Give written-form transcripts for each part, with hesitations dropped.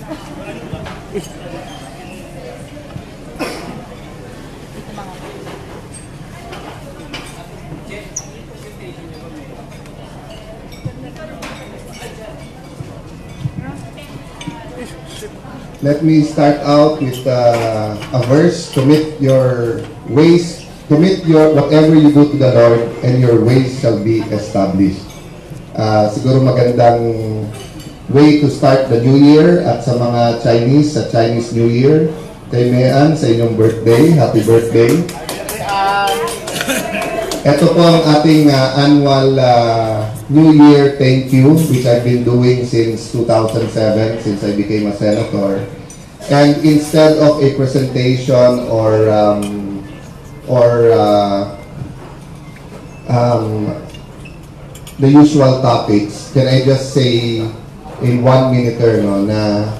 Let me start out with a verse. Commit your ways, commit your whatever you do to the Lord, and your ways shall be established. Siguro magandang way to start the new year at sa mga Chinese, sa Chinese New Year. Kay Mean, sa inyong birthday, happy birthday. Ito po ang ating annual New Year thank you, which I've been doing since 2007, since I became a senator. And instead of a presentation or the usual topics, can I just say in 1 minute no, na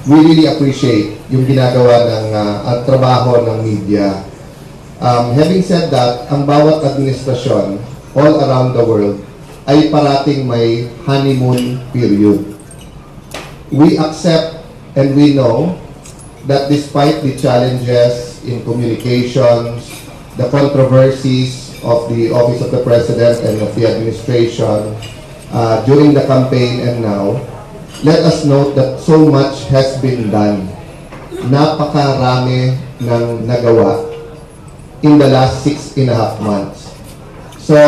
we really appreciate yung ginagawa ng trabaho ng media. Having said that, ang bawat administrasyon all around the world ay parating may honeymoon period. We accept and we know that despite the challenges in communications, the controversies of the Office of the President and of the administration during the campaign and now, let us note that so much has been done. Napakarami ng nagawa in the last 6.5 months. So,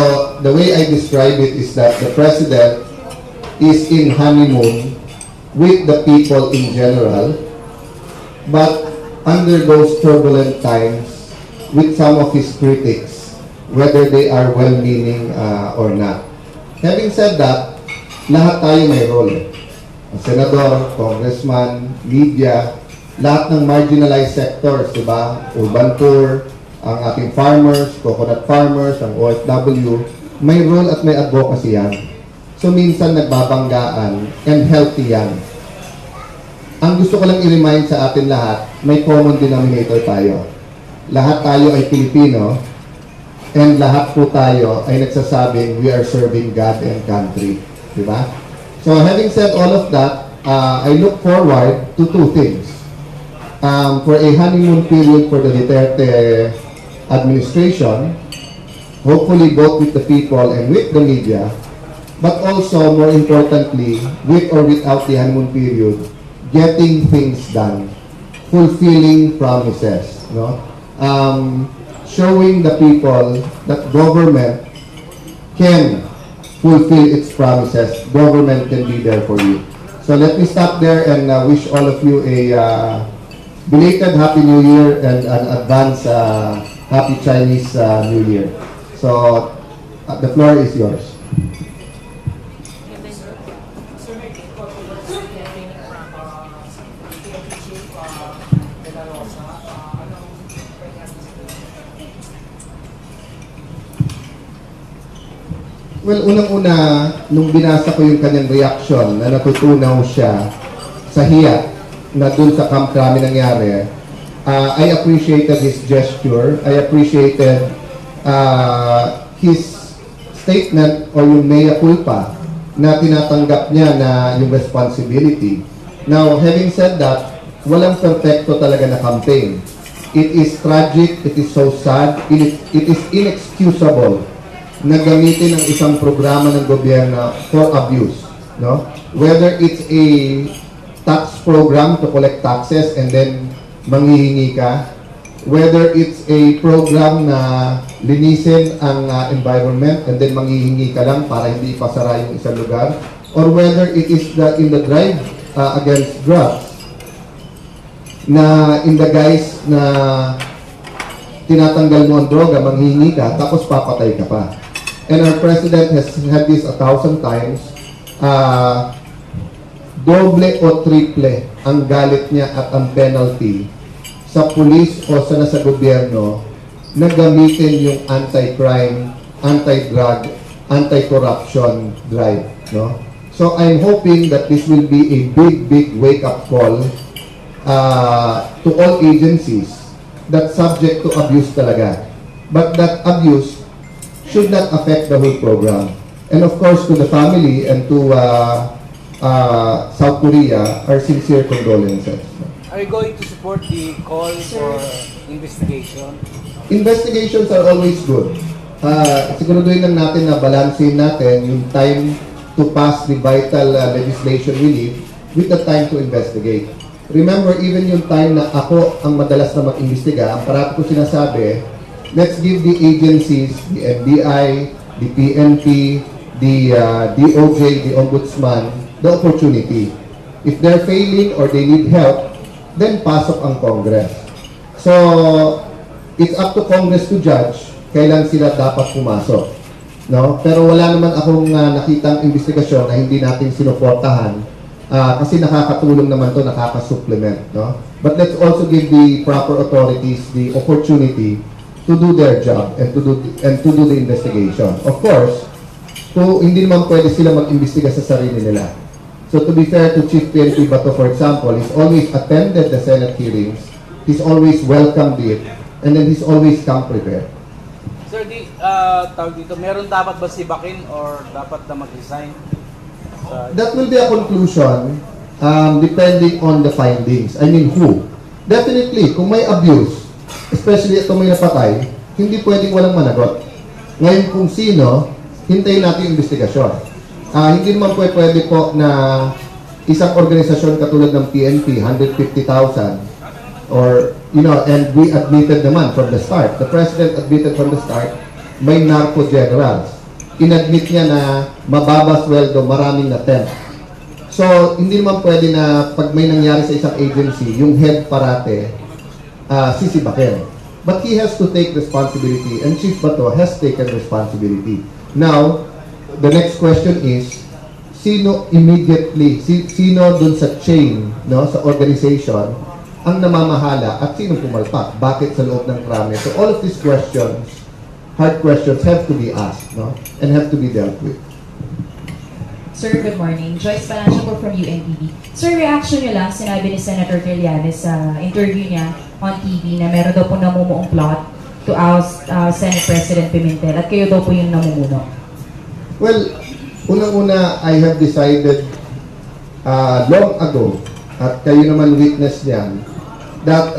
the way I describe it is that the President is in honeymoon with the people in general, but undergoes turbulent times with some of his critics, whether they are well-meaning or not. Having said that, lahat tayo may role. Senador, congressman, media, lahat ng marginalized sectors, diba? Urban poor, ang ating farmers, coconut farmers, ang OFW, may role at may advocacy yan. So minsan nagbabanggaan and healthy yan. Ang gusto ko lang i-remind sa atin lahat, may common denominator tayo. Lahat tayo ay Pilipino and lahat po tayo ay nagsasabing we are serving God and country. Diba? So having said all of that, I look forward to two things. For a honeymoon period for the Duterte administration, hopefully both with the people and with the media, but also more importantly, with or without the honeymoon period, getting things done, fulfilling promises, no? Showing the people that government can fulfill its promises, government can be there for you. So let me stop there and wish all of you a belated Happy New Year and an advance Happy Chinese New Year. So, the floor is yours. Well, unang-una, nung binasa ko yung kanyang reaction na natutunaw siya sa hiya na dun sa Camp Crame nangyari, I appreciated his gesture. I appreciated his statement or yung mea culpa na tinatanggap niya na yung responsibility. Now, having said that, walang perfecto talaga na campaign. It is tragic, it is so sad, it is inexcusable na gamitin ang isang programa ng gobyerno for abuse. No? Whether it's a tax program to collect taxes and then manghihingi ka, whether it's a program na linisin ang environment and then manghihingi ka lang para hindi ipasara yung isang lugar, or whether it is in the drive against drugs na in the guise na tinatanggal mo ang droga, manghihingi ka, tapos papatay ka pa. And our president has had this 1,000 times. Doble o triple ang galit niya at ang penalty sa pulis o sa nasa gobyerno na gamitin yung anti-crime, anti-drug, anti-corruption drive. No? So I'm hoping that this will be a big wake-up call to all agencies that subject to abuse talaga. But that abuse should not affect the whole program. And of course, to the family and to South Korea our sincere condolences. Are you going to support the call for investigation? Investigations are always good. Siguraduhin lang natin na balansin natin yung time to pass the vital legislation we need with the time to investigate. Remember, even yung time na ako ang madalas na mag-imbestiga, ang parati ko sinasabi, let's give the agencies, the NBI, the PNP, the DOJ, the Ombudsman, the opportunity. If they're failing or they need help, then pasok ang Congress. So, it's up to Congress to judge kailan sila dapat pumasok. No? Pero wala naman akong nakitang investigasyon na hindi natin sinuportahan kasi nakakatulong naman to, nakaka-supplement. No? But let's also give the proper authorities the opportunity to do their job and to do the investigation. Of course, kung hindi naman pwede sila mag-imbestiga sa sarili nila. So to be fair to Chief PNP Bato, for example, he's always attended the Senate hearings, he's always welcomed it, and then he's always come prepared. Sir, tawag dito, meron dapat ba sibakin or dapat na mag-resign? That will be a conclusion depending on the findings. I mean, who? Definitely, kung may abuse, especially ito may napatay, hindi pwedeng walang managot. Ngayon kung sino, hintayin natin yung investigasyon. Hindi naman pwede po na isang organisasyon katulad ng PNP, 150,000, or, you know, and we admitted naman from the start, the President admitted from the start, may narco generals. Inadmit niya na mababa sweldo, maraming attempt. So, hindi naman pwede na pag may nangyari sa isang agency, yung head parate, sisibakin. But he has to take responsibility, and Chief Bato has taken responsibility. Now, the next question is, sino immediately, sino dun sa chain, no, sa organization, ang namamahala at sino pumalpak? Bakit sa loob ng krami? So all of these questions, hard questions, have to be asked, no, and have to be dealt with. Sir, good morning. Joyce Palacio po from UNTV. Sir, reaction niyo lang, sinabi ni Senator Trillanes sa interview niya on TV na meron daw po namumuong plot to oust Senate President Pimentel at kayo daw po yung namumuno. Well, unang-una, I have decided long ago, at kayo naman witness niyan, that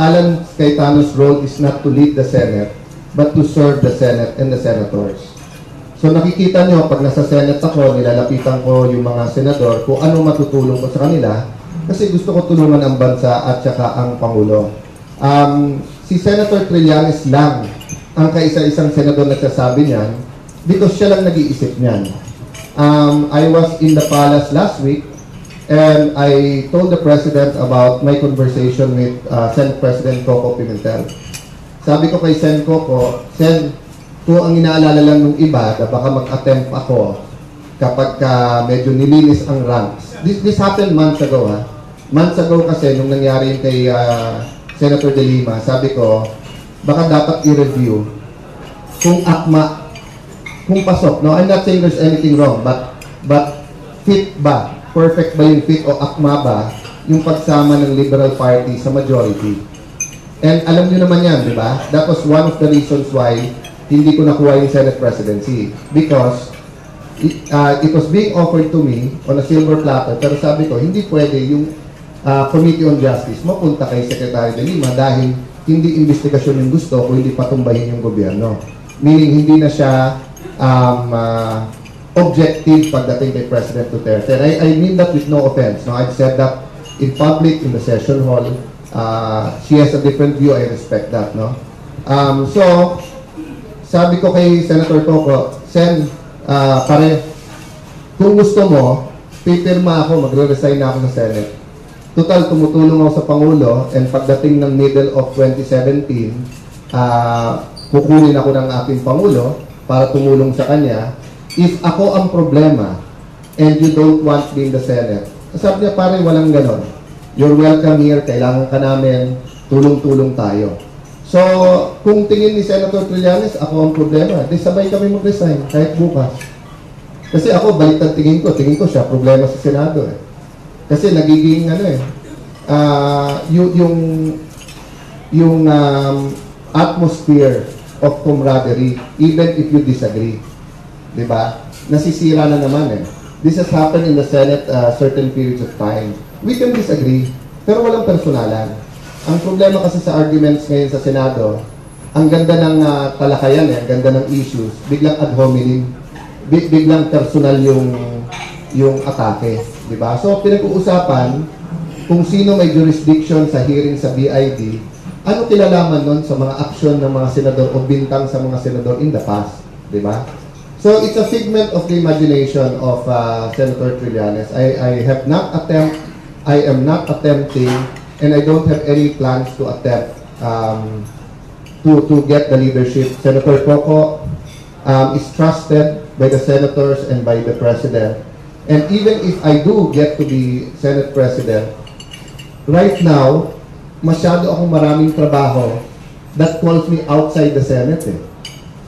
Alan Cayetano's role is not to lead the Senate, but to serve the Senate and the senators. So nakikita nyo, pag nasa Senate ako, nilalapitan ko yung mga senador kung ano matutulong ko sa kanila, kasi gusto ko tulungan ang bansa at saka ang Pangulo. Si Senator Trillanes lang ang kaisa-isang senador nagsasabi niyan, because siya lang nag-iisip niyan. I was in the palace last week, and I told the President about my conversation with Senate President Coco Pimentel. Sabi ko kay Sen Coco, Sen, kung ang inaalala lang ng iba na baka mag-attempt ako kapag medyo nilinis ang ranks. This happened months ago, ha? Months ago kasi, nung nangyari yung kay Senator De Lima, sabi ko, baka dapat i-review kung akma, kung pasok. No, I'm not saying there's anything wrong, but fit ba? Perfect ba yung fit o akma ba yung pagsama ng Liberal Party sa majority? And alam nyo naman yan, di ba? That was one of the reasons why hindi ko nakuha yung Senate presidency. Because it was being offered to me on a silver platter, pero sabi ko, hindi pwede yung Committee on Justice mapunta kay Secretary De Lima dahil hindi investigasyon yung gusto o hindi patumbahin yung gobyerno. Meaning, hindi na siya objective pagdating kay President Duterte. And I mean that with no offense. No? I've said that in public, in the session hall. She has a different view. I respect that. No? So, sabi ko kay Senator Coco, Sen, pare, kung gusto mo, pipirma ako, magre-resign na ako sa Senate. Total, tumutulong ako sa Pangulo, and pagdating ng middle of 2017, kukunin ako ng aking Pangulo para tumulong sa kanya. If ako ang problema, and you don't want me in the Senate, sabi niya, pare, walang ganon. You're welcome here, kailangan ka namin, tulong-tulong tayo. So, kung tingin ni Senator Trillanes, ako ang problema, di sabay kami mag-resign, kahit bukas. Kasi ako, baliktad tingin ko siya problema sa Senado. Kasi nagiging, yung atmosphere of camaraderie, even if you disagree. Diba? Nasisira na naman This has happened in the Senate certain periods of time. We can disagree, pero walang personalan. Ang problema kasi sa arguments ngayon sa Senado, ang ganda ng talakayan, ang ganda ng issues, biglang ad hominem, biglang personal yung atake, di ba? So pinag-uusapan kung sino may jurisdiction sa hearing sa BID, ano kinalaman nun sa mga aksyon ng mga senador o bintang sa mga senador in the past, di ba? So it's a figment of the imagination of Senator Trillanes. I am not attempting, and I don't have any plans to attempt to get the leadership. Senator Coco is trusted by the senators and by the president. And even if I do get to be Senate President, right now, masyado akong maraming trabaho that calls me outside the Senate.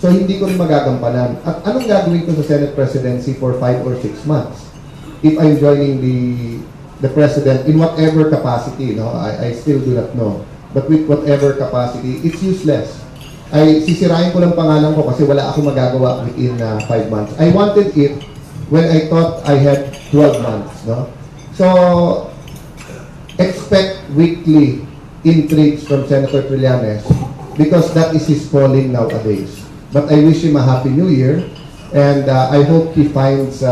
So, hindi ko rin magagampanan. At anong gagawin ko sa Senate presidency for 5 or 6 months? If I'm joining the president in whatever capacity, no? I still do not know. But with whatever capacity, it's useless. Sisirain ko lang pangalan ko kasi wala akong magagawa within 5 months. I wanted it when I thought I had 12 months, no? So, expect weekly intrigues from Senator Trillanes because that is his calling nowadays. But I wish him a Happy New Year, and I hope he finds,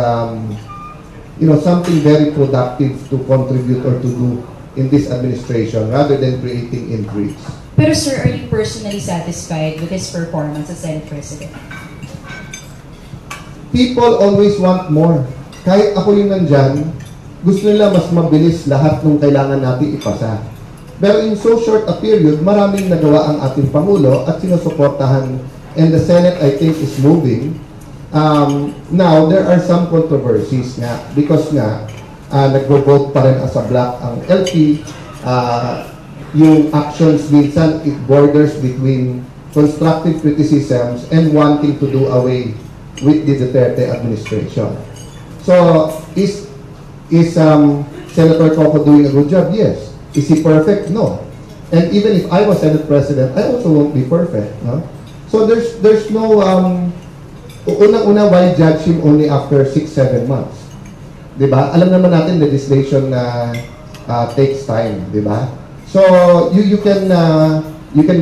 something very productive to contribute or to do in this administration rather than creating intrigues. Pero sir, are you personally satisfied with his performance as Senate President? People always want more. Kahit ako yung nandyan, gusto nila mas mabilis lahat ng kailangan natin ipasa. Pero in so short a period, maraming nagawa ang ating Pangulo at sinusuportahan. And the Senate, I think, is moving. Now, there are some controversies nga because nga, nagvo-vote pa rin as a block ang LP. Yung actions minsan, it borders between constructive criticisms and wanting to do away with the Duterte administration. So, is Senator Coco doing a good job? Yes. Is he perfect? No. And even if I was Senate President, I also won't be perfect. No? So there's no unang-una, why judge him only after 6-7 months? 'Di ba? Alam naman natin legislation na takes time, 'di ba? So you can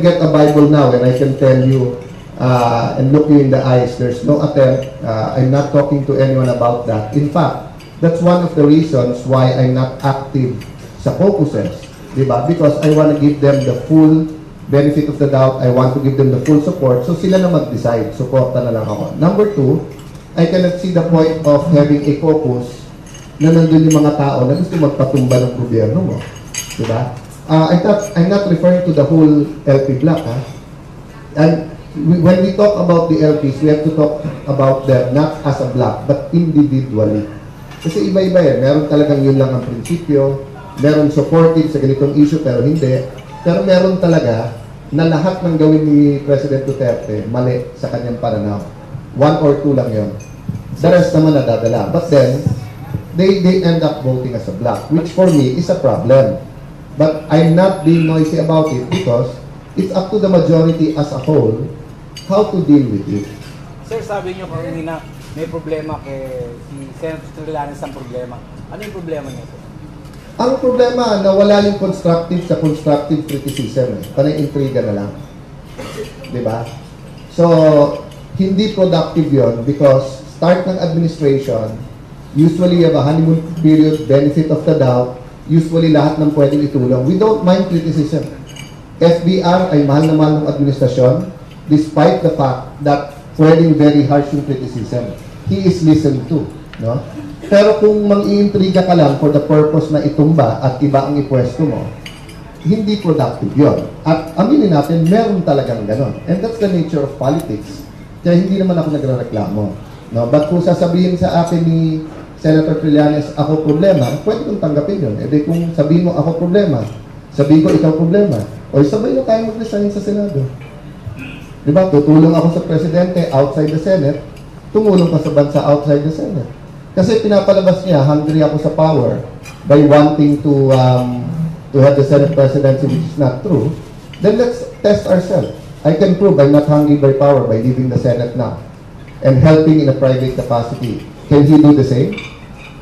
get a Bible now and I can tell you and look you in the eyes, there's no attempt. I'm not talking to anyone about that. In fact, that's one of the reasons why I'm not active sa caucuses, 'di ba? Because I want to give them the full benefit of the doubt. I want to give them the full support. So sila na mag-decide. Supporta na lang ako. Number 2, I cannot see the point of having a caucus na nandun yung mga tao na gusto magpatumba ng gobyerno mo. Diba? I'm not referring to the whole LP block. Ha? And when we talk about the LPs, we have to talk about them not as a block, but individually. Kasi iba-iba yan. Meron talagang yun lang ang prinsipyo. Meron supportive sa ganitong issue, pero hindi. Pero meron talaga na lahat ng gawin ni President Duterte mali sa kanyang pananaw. 1 or 2 lang yon. The rest naman nadadala. But then, they end up voting as a block, which for me is a problem. But I'm not being noisy about it because it's up to the majority as a whole how to deal with it. Sir, sabi niyo kanina may problema kay si Senator Trillanes ang problema. Ano yung problema niya, sir? Ang problema, nawala yung constructive sa constructive criticism. Panay intriga na lang. Diba? So, hindi productive yon because start ng administration, usually you have a honeymoon period, benefit of the doubt, usually lahat ng pwedeng itulong. We don't mind criticism. FBR ay mahal na mahal ng administrasyon despite the fact that pwedeng very harsh yung criticism. He is listened to. No? Pero kung mang-iintriga ka lang for the purpose na itumba at iba ang ipwesto mo, hindi productive yon. At aminin natin, meron talagang ganon. And that's the nature of politics. Kaya hindi naman ako nagre-reklamo. No? But kung sasabihin sa akin ni Senator Trillanes, ako problema, pwede kong tanggapin yun. E di kung sabihin mo ako problema, sabihin ko ikaw problema, o sabay na tayo mag-resign sa Senado. Diba? Tutulong ako sa Presidente outside the Senate, tumulong ka sa bansa outside the Senate. Kasi pinapalabas niya, hungry ako sa power by wanting to have the Senate presidency, which is not true. Then let's test ourselves. I can prove I'm not hungry by power by leaving the Senate now and helping in a private capacity. Can he do the same?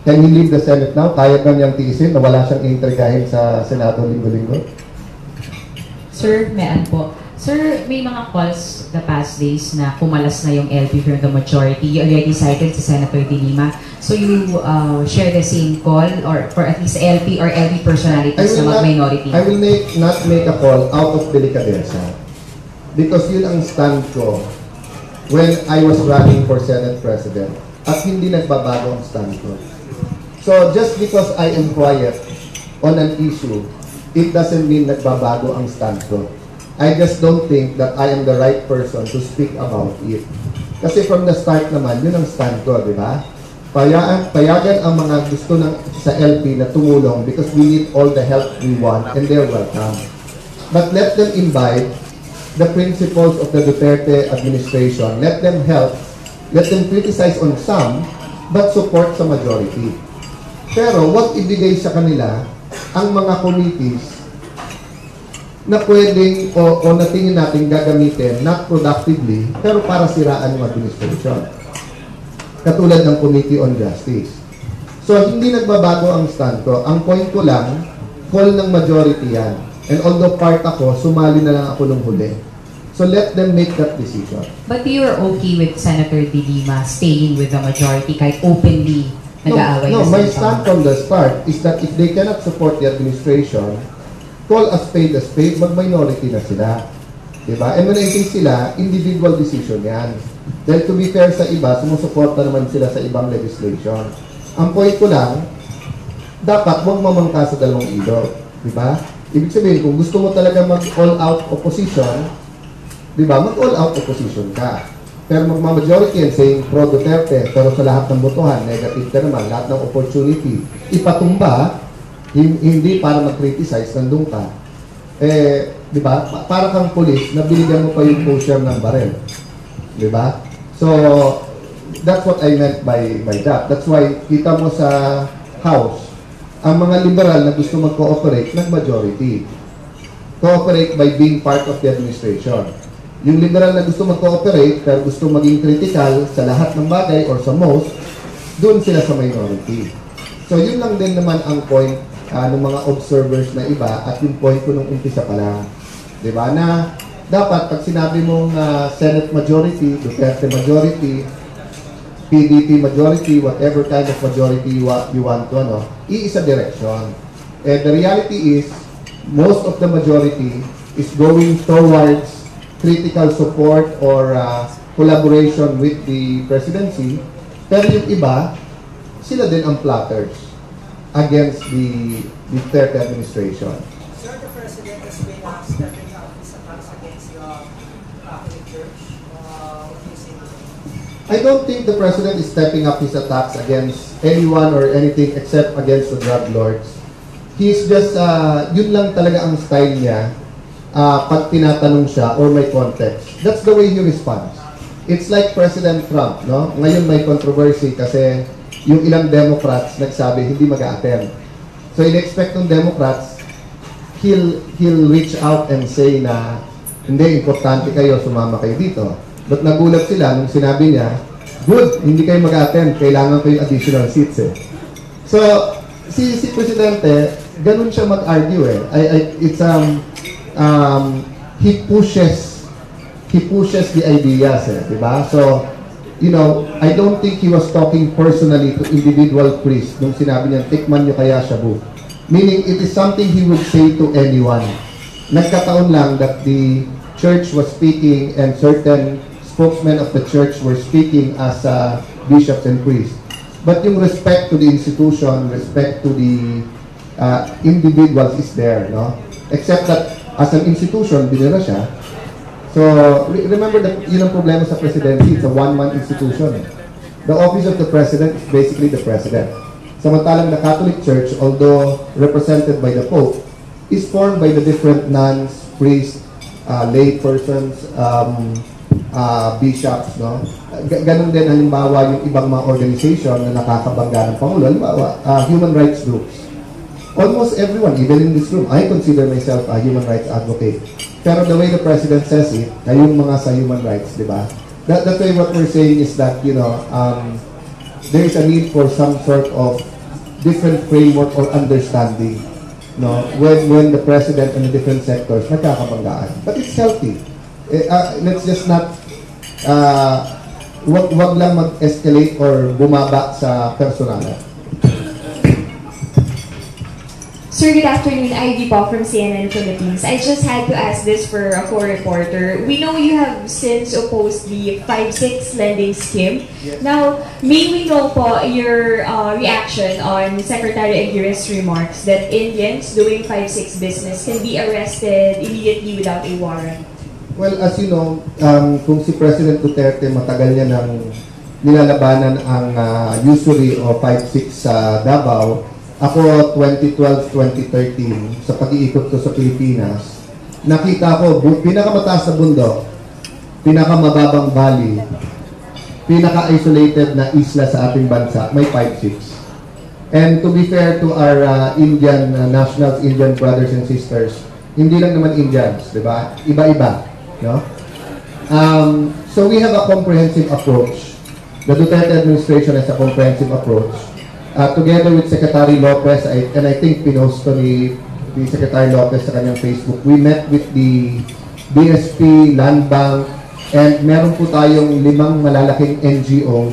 Can he leave the Senate now? Kaya ba niyang tiisin na wala siyang intrigahin sa Senado linggo-linggo? Sir, mean po. Sir, may mga calls the past days na pumalas na yung LP from the majority. You already cited si Senator De Lima. So you share the same call or for at least LP or LP personalities na mag-minority? I will not make a call out of delicadeza. Because yun ang stand ko when I was running for Senate President. At hindi nagbabago ang stand ko. So just because I am quiet on an issue, it doesn't mean nagbabago ang stand ko. I just don't think that I am the right person to speak about it. Kasi from the start naman, yun ang stand ko, di ba? Payagan ang mga gusto sa LP na tumulong because we need all the help we want and they're welcome. But let them imbibe the principles of the Duterte administration. Let them help, let them criticize on some, but support sa majority. Pero wag ibigay sa kanila ang mga committees na pwedeng o natingin natin gagamitin not productively pero para siraan yung administration. Katulad ng Committee on Justice. So hindi nagbabago ang stand ko. Ang point ko lang, call ng majority yan. And although part ako, sumali na lang ako nung huli. So let them make that decision. But you're okay with Senator De Lima staying with the majority kahit openly nag-aaway No, na my sila? stand from the start is that if they cannot support the administration, call a spade, mag-minority na sila. Diba? And when I think sila, individual decision yan. Dahil to be fair sa iba, sumusuporta naman sila sa ibang legislation. Ang point ko lang, dapat huwag mamangka sa dalawang ilog. Diba? Ibig sabihin, kung gusto mo talaga mag-all out opposition, diba? Mag-all out opposition ka. Pero magmamajority and saying pro-Duterte, pero sa lahat ng botohan, negative ka naman, lahat ng opportunity, ipatumba, hindi para mag-criticize, nandun ka. Di ba? Para kang pulis, nabiligan mo pa yung pusher ng barel. Di ba? So, that's what I meant by that. That's why, kita mo sa House, ang mga liberal na gusto mag-cooperate, nag-majority. Cooperate by being part of the administration. Yung liberal na gusto mag-cooperate, pero gusto maging critical sa lahat ng bagay or sa most, doon sila sa minority. So, yun lang din naman ang point ng mga observers na iba at yung point ko nung umpisa pa lang. Diba? Na dapat pag sinabi mong Senate majority, Duterte majority, PDP majority, whatever kind of majority you want to, iisa direction. And the reality is, most of the majority is going towards critical support or collaboration with the presidency. Pero yung iba, sila din ang plotters against the Duterte administration. Sir, the President has been stepping up his attacks against the Catholic Church. What do you say to that? I don't think the President is stepping up his attacks against anyone or anything except against the drug lords. He's just, yun lang talaga ang style niya pag tinatanong siya or may context. That's the way he responds. It's like President Trump, no? Ngayon may controversy kasi yung ilang Democrats nagsabi hindi mag-a-attend. So in-expect ng Democrats, he'll reach out and say na hindi, importante kayo, sumama kayo dito. But nagulat sila nung sinabi niya, good, hindi kayo mag-attend, kailangan ko yung additional seats eh. So, si Presidente, ganun siya mag-argue eh. He pushes the ideas eh, diba? So, you know, I don't think he was talking personally to individual priests nung sinabi niya, tikman niyo kaya shabu. Meaning, it is something he would say to anyone. Nagkataon lang that the church was speaking and certain spokesmen of the church were speaking as bishops and priests. But yung respect to the institution, respect to the individuals is there, no? Except that as an institution, binira siya. So, remember that yun ang problema sa presidency. It's a one-man institution. The office of the president is basically the president. Samantalang the Catholic Church, although represented by the Pope, is formed by the different nuns, priests, lay persons, bishops, no? Ganun din halimbawa yung ibang mga organization na nakakabangga ng Pangulo, halimbawa, human rights groups. Almost everyone, even in this room, I consider myself a human rights advocate. Pero the way the President says it, kayong mga sa human rights, di ba? That's why what we're saying is that, you know, there is a need for some sort of different framework or understanding, no, when the president and the different sectors nagkakabanggaan. But it's healthy. Let's just not wag lang mag-escalate or bumaba sa personalan. Sir, good afternoon. Ivy po from CNN Philippines. I just had to ask this for a co-reporter. We know you have since opposed the 5-6 lending scheme. Yes. Now, may we know po your reaction on Secretary Aguirre's remarks that Indians doing 5-6 business can be arrested immediately without a warrant? Well, as you know, kung si President Duterte matagal niya nang nilalabanan ang usury o 5-6 sa Davao. Ako, 2012-2013, sa pag-iikot ko sa Pilipinas, nakita ko, pinakamataas na bundok, pinakamababang valley, pinaka-isolated na isla sa ating bansa, may 5-6. And to be fair to our Indian nationals, Indian brothers and sisters, hindi lang naman Indians, di ba? Iba-iba, no? So we have a comprehensive approach. The Duterte administration has a comprehensive approach. Together with Secretary Lopez, and I think pinost ko ni Secretary Lopez sa kanyang Facebook, we met with the BSP, Land Bank, and meron po tayong 5 malalaking NGOs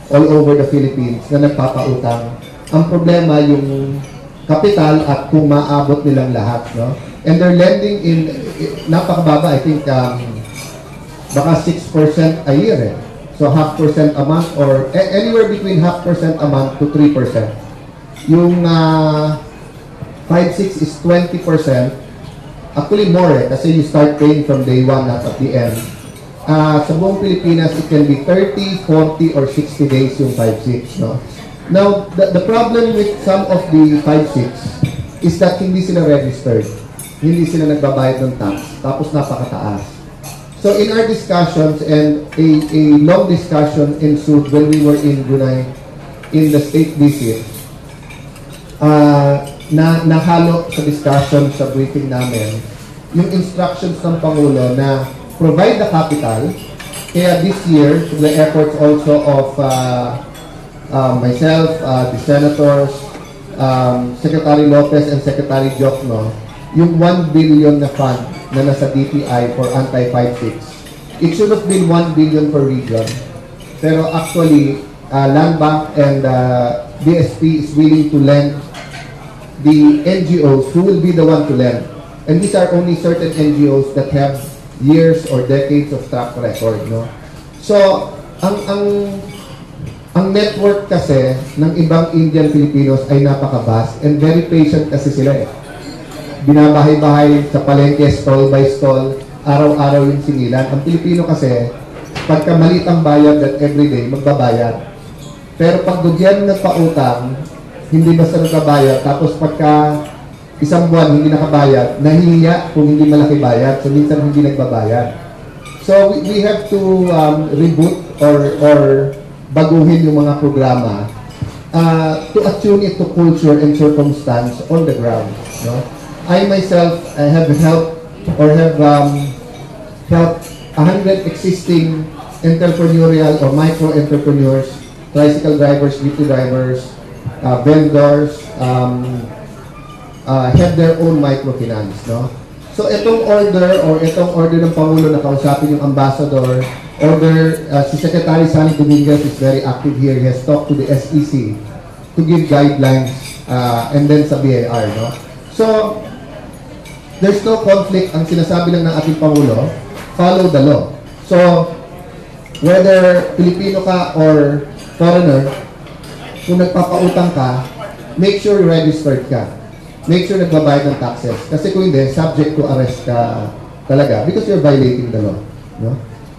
all over the Philippines na nagpapautang. Ang problema yung kapital at kung maabot nilang lahat, no? And they're lending in napakababa, I think baka 6% a year eh. So 0.5% a month or anywhere between 0.5% a month to 3%. Yung 5-6 is 20%. Actually more eh, kasi you start paying from day 1 not at the end. Sa buong Pilipinas, it can be 30, 40, or 60 days yung 5-6. No? Now, the problem with some of the 5-6 is that hindi sila registered. Hindi sila nagbabayad ng tax. Tapos napakataas. So in our discussions, and a long discussion ensued when we were in Brunei in the state visit, nahalo sa discussion sa briefing namin yung instructions ng Pangulo na provide the capital. Kaya this year, through the efforts also of myself, the senators, Secretary Lopez and Secretary Jokno, yung 1 billion na fund na nasa DTI for anti-5-6. It should have been 1 billion per region. Pero actually, Land Bank and BSP is willing to lend the NGOs who will be the one to lend. And these are only certain NGOs that have years or decades of track record, no? So, ang network kasi ng ibang Indian Filipinos ay napaka-vast and very patient kasi sila eh. Binabahay-bahay sa palengke, stall by stall, araw-araw yung singilan. Ang Pilipino kasi, pagka maliit ang bayad at everyday, magbabayad. Pero pag gobyerno nagpautang, hindi basta nagbabayad, tapos pagka isang buwan hindi nakabayad, nahihiya kung hindi malaki bayad, so minsan hindi nagbabayad. So we have to reboot or baguhin yung mga programa to attune it to culture and circumstance on the ground. No? I myself have helped or have helped 100 existing entrepreneurial or micro entrepreneurs, tricycle drivers, jeepney drivers, vendors, have their own microfinance. No? So itong order ng Pangulo na kausapin yung ambassador, si Secretary Sani Dominguez is very active here. He has talked to the SEC to give guidelines and then sa BIR. No? So, there's no conflict. Ang sinasabi lang ng ating Pangulo, follow the law. So, whether Filipino ka or foreigner, kung nagpapautang ka, make sure registered ka. Make sure nagbabayad ng taxes. Kasi kung hindi, subject to arrest ka talaga because you're violating the law. No?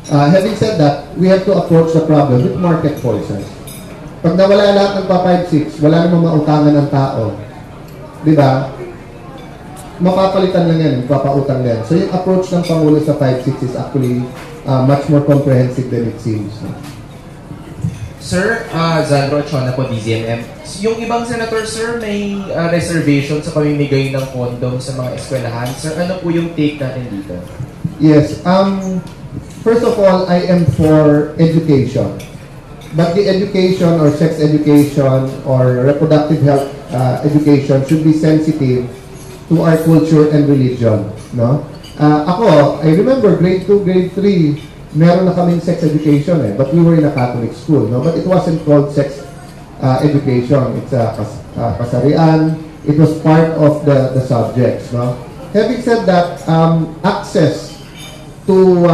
Having said that, we have to approach the problem with market forces. Pag nawala lahat ng pa-5-6, wala namang mautangan ng tao. Di ba? Mapapalitan lang yan, papautang yan. So yung approach ng Pangulo sa 5-6 is actually much more comprehensive than it seems. Sir, Zandro Chona po, DZMM. Yung ibang senator, sir, may reservation sa pamimigay ng kondom sa mga eskwelahan. Sir, ano po yung take natin dito? Yes. First of all, I am for education. But the education or sex education or reproductive health education should be sensitive to our culture and religion, no? Ako, I remember grade 2, grade 3, meron na kaming sex education but we were in a Catholic school, no? But it wasn't called sex education. It's kasarian. It was part of the subjects, no? Having said that, access to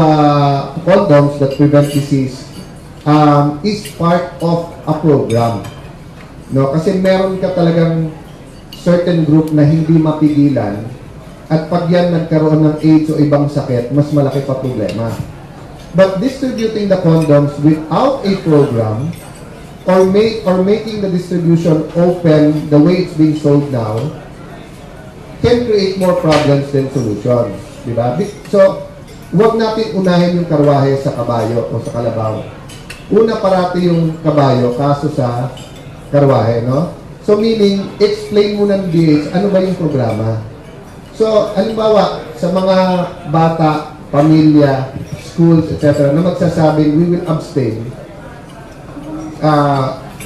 condoms that prevent disease is part of a program, no? Kasi meron ka talagang certain group na hindi mapigilan at pag yan nagkaroon ng AIDS o ibang sakit, mas malaki pa problema. But distributing the condoms without a program or making the distribution open the way it's being sold now can create more problems than solutions. Diba? So, huwag natin unahin yung karwahe sa kabayo o sa kalabaw. Una parati yung kabayo kaso sa karwahe, no? So, meaning, explain muna ng DH, ano ba yung programa? So, halimbawa, sa mga bata, pamilya, schools, etc., na magsasabing, we will abstain,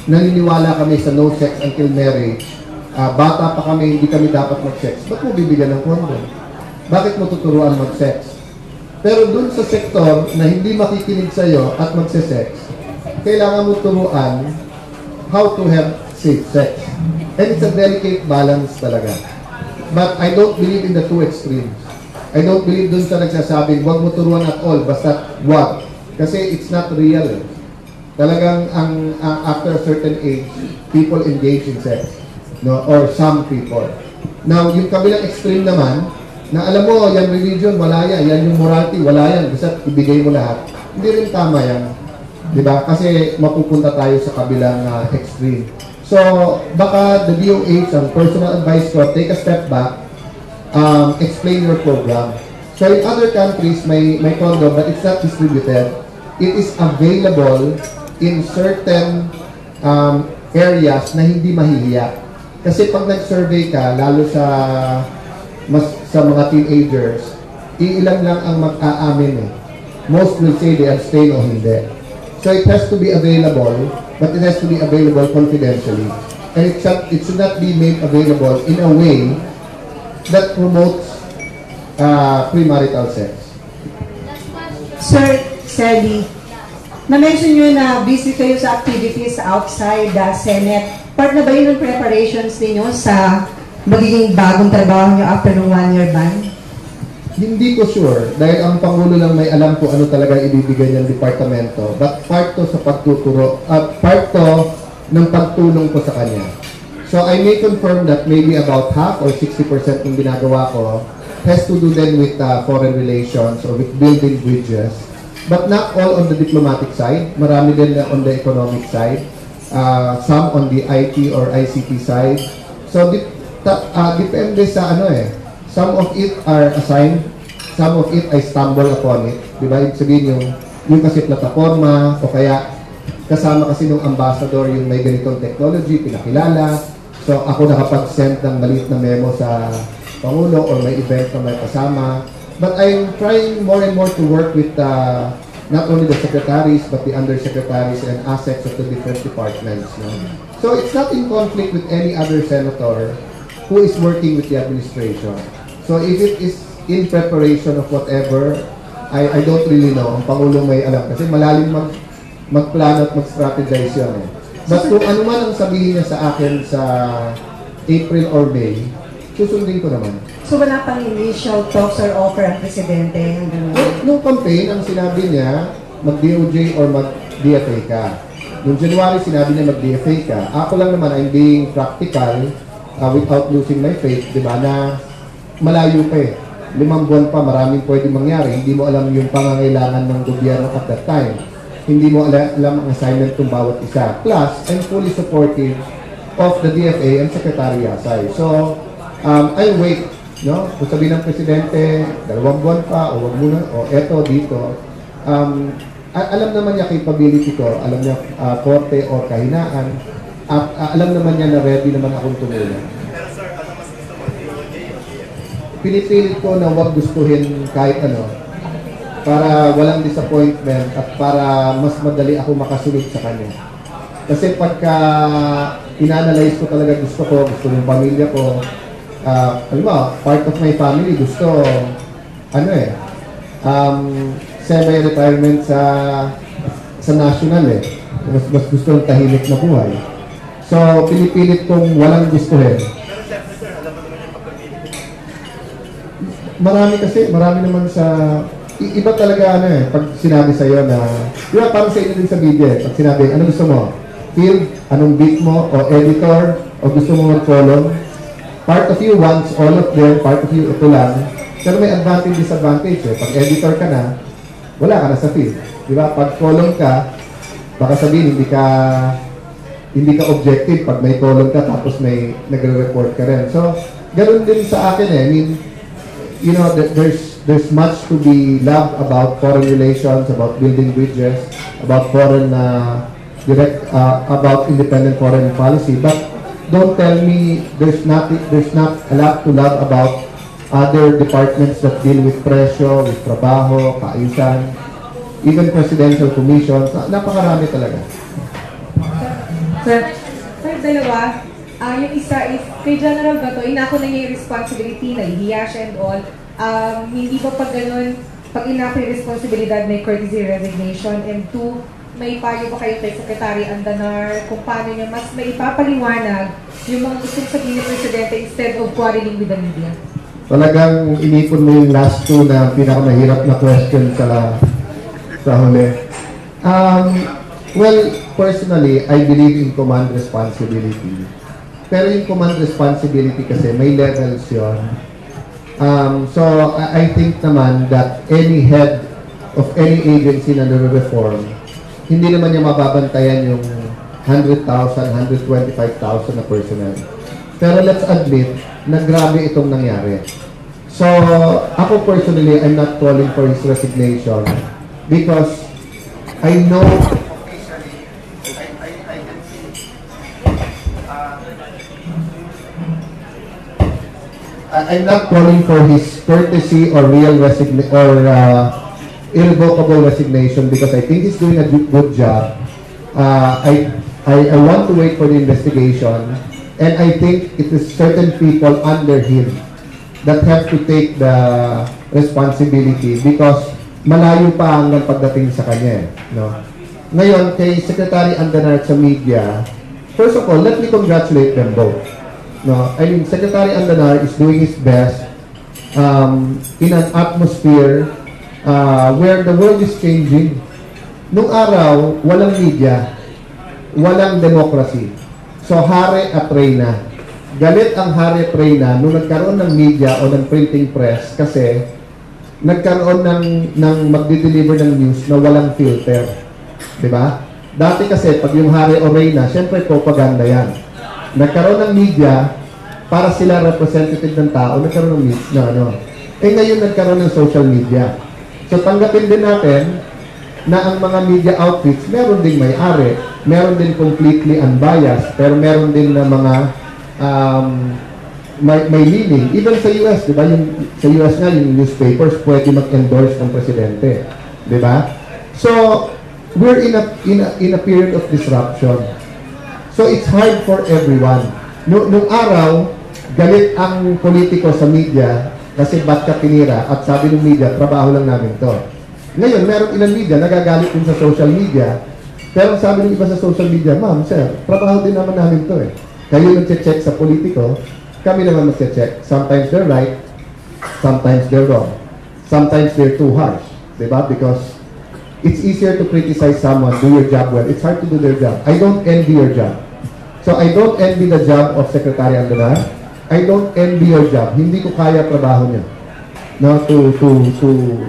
naniniwala kami sa no sex until marriage, bata pa kami, hindi kami dapat mag-sex, ba't mo bibigyan ng condom? Bakit mo tuturuan mag-sex? Pero dun sa sektor na hindi makikinig sa'yo at magse-sex, kailangan mo turuan how to have safe sex. And it's a delicate balance talaga. But I don't believe in the two extremes. I don't believe dun sa nagsasabing, wag mo turuan at all, basta wag. Kasi it's not real. Talagang after a certain age, people engage in sex. No? Or some people. Now, yung kabilang extreme naman, na alam mo, yan religion, wala yan. Yan yung morality, wala yan. Basta ibigay mo lahat. Hindi rin tama yan. Diba? Kasi mapupunta tayo sa kabilang extreme. So, baka the DOH, ang personal advice ko, take a step back, explain your program. So, in other countries, may condom, but it's not distributed. It is available in certain areas na hindi mahihiya. Kasi pag nag-survey ka, lalo sa mga teenagers, iilan lang ang mag-aamin Most will say they abstain o hindi. So it has to be available, but it has to be available confidentially. And it should not be made available in a way that promotes premarital sex. Sir Selly, na-mention nyo na busy kayo sa activities outside the Senate. Part na ba yun ng preparations ninyo sa magiging bagong trabaho nyo after ng 1-year ban? Hindi ko sure, dahil ang Pangulo lang may alam kung ano talaga ibibigay niyang departamento. But part to sa pagtuturo, part to ng pagtulong ko sa kanya. So I may confirm that maybe about half or 60% ng ginagawa ko has to do then with foreign relations or with building bridges. But not all on the diplomatic side. Marami din on the economic side. Some on the IT or ICT side. So depende sa some of it are assigned, some of it I stumble upon it. Diba? Ibig sabihin yung kasi plataforma o kaya kasama kasi nung ambassador yung may ganitong technology, pinakilala. So ako nakapag-send ng maliit na memo sa Pangulo or may event na may kasama. But I'm trying more and more to work with not only the secretaries but the undersecretaries and assets of the different departments. No? So it's not in conflict with any other senator who is working with the administration. So if it is in preparation of whatever, I don't really know. Ang Pangulong may alam. Kasi malalim magplano at mag-strategize yun But kung ano man ang sabihin niya sa akin sa April or May, susundin ko naman. So wala pang initial talks or offer ang Presidente? Nung campaign, ang sinabi niya, mag-DOJ or mag-DFA ka. Noong January, sinabi niya mag-DFA ka. Ako lang naman, I'm being practical without losing my faith, di ba, na malayo pa 5 buwan pa, maraming pwedeng mangyari. Hindi mo alam yung pangangailangan ng gobyerno at that time. Hindi mo alam ang assignment ng bawat isa. Plus, I'm fully supportive of the DFA and Secretary Yasay. So, I'll wait. No? Kung sabihin ng Presidente, 2 buwan pa, o wag muna, o eto, dito. Alam naman niya capability ko, alam niya forte o kahinaan, alam naman niya na ready naman akong tumulong. Pinipilit ko na wag gustuhin kahit ano para walang disappointment at para mas madali ako makasunod sa kanya. Kasi pagka ina-analyze ko talaga gusto ng pamilya ko. Alam mo, part of my family gusto, semi-retirement sa national eh. Mas gusto ng tahimik na buhay. So, pinipilit kong walang gustuhin. Marami naman sa, iba talaga pag sinabi sa'yo na, di ba parang sa inyo din sa video pag sinabi, ano gusto mo? Field, anong beat mo, o editor, o gusto mo mag-column? Part of you wants all of them, part of you ito lang. Pero may advantage, disadvantage eh. Pag editor ka na, wala ka na sa field. Di ba? Pag column ka, baka sabihin, hindi ka objective pag may column ka tapos may nagre-report ka rin. So, ganun din sa akin eh. I mean, you know, there's much to be loved about foreign relations, about building bridges, about foreign about independent foreign policy. But don't tell me there's not a lot to love about other departments that deal with presyo, with trabaho, kaayusan, even presidential commissions. Napakarami talaga. Sir, dalawa. Yung isa is, kay General Bato, inako na niya yung responsibility, nahihiya siya and all. Hindi ba pag ganun, pag inako yung responsibilidad, may courtesy resignation? And two, may payo ba kayo kay Secretary Andanar kung paano niya mas may ipapaliwanag yung mga gustong sabihin ng Presidente instead of quarreling with the media? Talagang inipon mo yung last two na pinakamahirap na question sa huli. Well, personally, I believe in command responsibility. Pero yung command responsibility kasi may levels yun. So, I think naman that any head of any agency na nare-reform, hindi naman niya mababantayan yung 100,000, 125,000 na personnel. Pero let's admit na grabe itong nangyari. So, ako personally, I'm not calling for his resignation because I know I'm not calling for his courtesy or real resignation or irrevocable resignation because I think he's doing a good job. I want to wait for the investigation, and I think it is certain people under him that have to take the responsibility because malayo pa hanggang pagdating sa kanya. No? Ngayon, kay Secretary Andanar sa media, first of all, let me congratulate them both. No, I mean, Secretary Andanar is doing his best in an atmosphere where the world is changing. Nung araw, walang media, walang democracy. So, hare at reyna. Galit ang hare at reyna nung nagkaroon ng media o ng printing press kasi nagkaroon ng magdi-deliver ng news na walang filter. Diba? Dati kasi, pag yung hare o reyna, syempre propaganda yan. Nagkaroon ng media para sila representative ng tao, nagkaroon ng media, ngayon nagkaroon ng social media. So tanggapin din natin na ang mga media outfits, meron din may-ari, meron din completely unbiased, pero meron din na mga may leaning. Even sa US, di ba? Sa US nga, yung newspapers pwede mag-endorse ng presidente. Di ba? So, we're in a period of disruption. So, it's hard for everyone. Nung araw, galit ang politiko sa media kasi ba't ka tinira at sabi ng media, trabaho lang namin to. Ngayon, meron ilang media, nagagalit din sa social media. Pero sabi ng iba sa social media, ma'am, sir, trabaho din naman namin to eh. Kayo nag-check sa politiko, kami naman mag-check. Sometimes they're right, sometimes they're wrong. Sometimes they're too harsh. Diba? Because it's easier to criticize someone, do your job well. It's hard to do their job. I don't envy your job. So I don't envy the job of Secretary Andanar. I don't envy your job. Hindi ko kaya trabaho niya. No, to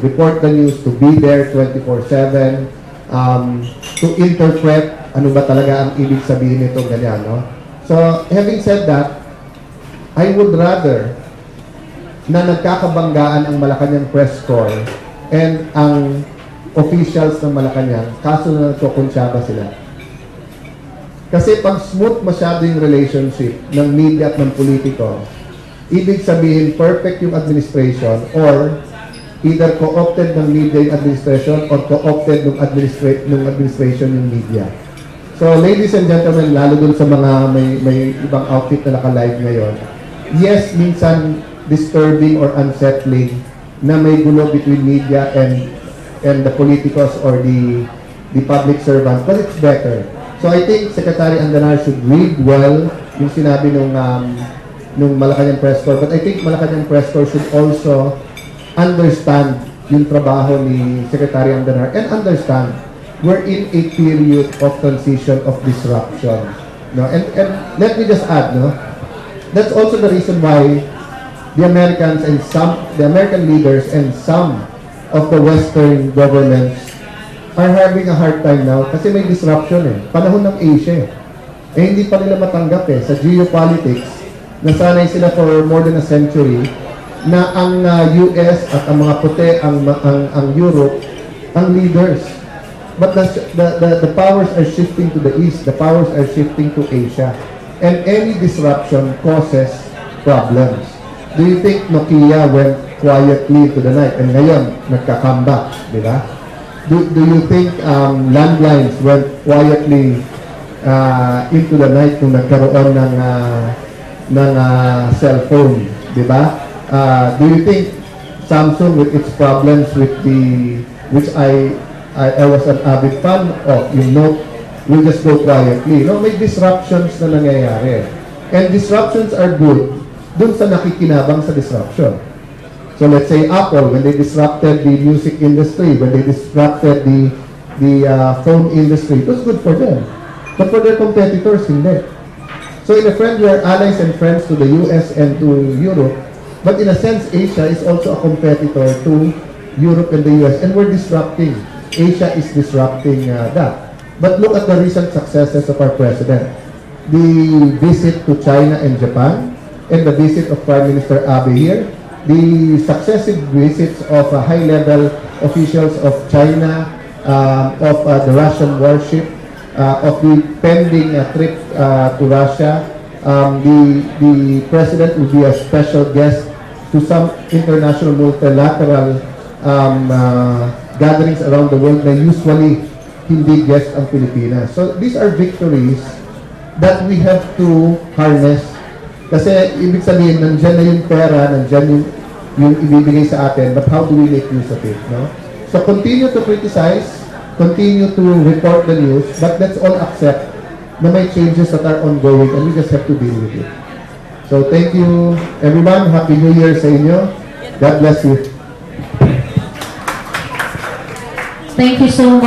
report the news, to be there 24/7, to interpret ano ba talaga ang ibig sabihin nito, ganyan, no? So, having said that, I would rather na nagkakabanggaan ang Malacanang Press Corps and ang officials ng Malacanang, kaso na nagkukunsyaba sila. Kasi pag smooth masyado yung relationship ng media at ng politiko, ibig sabihin perfect yung administration or either co-opted ng media yung administration or co-opted ng administration yung media. So, ladies and gentlemen, lalo dun sa mga may ibang outfit na naka-live ngayon, yes, minsan disturbing or unsettling na may gulo between media and the politicos or the public servants, but it's better. So I think Secretary Andanar should read well yung sinabi nung Malacanang press corps, but I think Malacanang press corps should also understand yung trabaho ni Secretary Andanar and understand we're in a period of transition, of disruption. No? And let me just add, no? That's also the reason why the Americans and the American leaders and some of the Western governments are having a hard time now kasi may disruption eh. Panahon ng Asia eh. Hindi pa nila matanggap eh sa geopolitics. Nasanay sila for more than a century na ang US at ang mga puti, ang Europe, ang leaders. But the powers are shifting to the east. The powers are shifting to Asia. And any disruption causes problems. Do you think Nokia went quietly to the night and ngayon nagka-comeback, di ba? Do you think landlines went quietly into the night kung nagkaroon ng cellphone, di ba? Do you think Samsung with its problems with which I was an avid fan of, yung Note, will just go quietly? No, may disruptions na nangyayari. And disruptions are good dun sa nakikinabang sa disruption. So let's say Apple, when they disrupted the music industry, when they disrupted the phone industry, it was good for them. But for their competitors, hindi. So in a friend, we are allies and friends to the US and to Europe. But in a sense, Asia is also a competitor to Europe and the US. And we're disrupting. Asia is disrupting that. But look at the recent successes of our president. The visit to China and Japan, and the visit of Prime Minister Abe here, the successive visits of high-level officials of China, of the Russian warship, of the pending trip to Russia. The president will be a special guest to some international multilateral gatherings around the world na usually hindi guest ang Pilipinas. So these are victories that we have to harness. Kasi ibig sabihin, nandyan na yung pera, nandyan yung ibibigay sa atin, but how do we make use of it, no? So continue to criticize, continue to report the news, but let's all accept na may changes that are ongoing and we just have to deal with it. So thank you everyone, Happy New Year sa inyo. God bless you. Thank you so much.